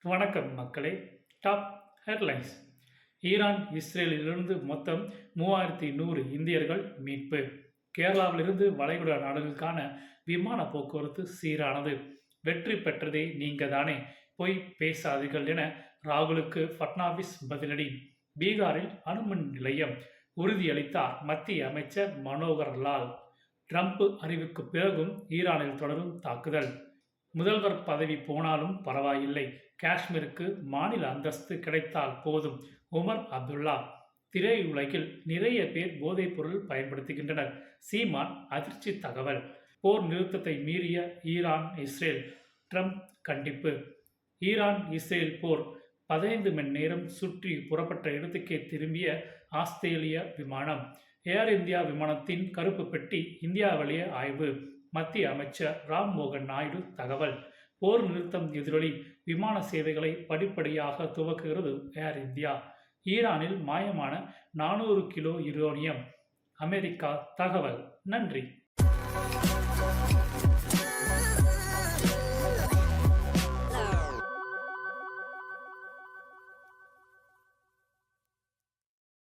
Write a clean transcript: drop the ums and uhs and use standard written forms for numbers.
வணக்கம் மக்களே. Top headlines. Iran இஸ்ரேலிலிருந்து மொத்தம் 3100 இந்தியர்கள் மீட்பு. கேரளாவிலிருந்து வளைகுடா நாடுகளுக்கான விமான போக்குவரத்து சீரானது. வெற்றி பெற்றதே நீங்க தானே, போய் பேசாதீர்கள் என ராகுலுக்கு பட்னாவிஸ் பதிலடி. பீகாரில் அணுமின் நிலையம் உறுதியளித்தார் மத்திய அமைச்சர் மனோகர் லால். ட்ரம்ப் அறிவுக்கு பிறகும் ஈரானில் தொடரும் தாக்குதல். முதல்வர் பதவி போனாலும் பரவாயில்லை, காஷ்மீருக்கு மாநில அந்தஸ்து கிடைத்தால் போதும். உமர் அப்துல்லா. திரையுலகில் நிறைய பேர் போதைப் பொருள் பயன்படுத்துகின்றனர். சீமான் அதிர்ச்சி தகவல். போர் நிறுத்தத்தை மீறிய ஈரான் இஸ்ரேல். ட்ரம்ப் கண்டிப்பு. ஈரான் இஸ்ரேல் போர் 15 மணி நேரம் சுற்றி புறப்பட்ட இடத்துக்கே திரும்பிய ஆஸ்திரேலிய விமானம். ஏர் இந்தியா விமானத்தின் கருப்பு பெட்டி இந்தியா வழியே ஆய்வு. மத்திய அமைச்சர் ராம் மோகன் நாயுடு தகவல். போர் நிறுத்தம் எதிரொலி. விமான சேவைகளை படிப்படியாக துவக்குகிறது ஏர் இந்தியா. ஈரானில் மாயமான 400 கிலோ யுரேனியம். அமெரிக்கா தகவல். நன்றி.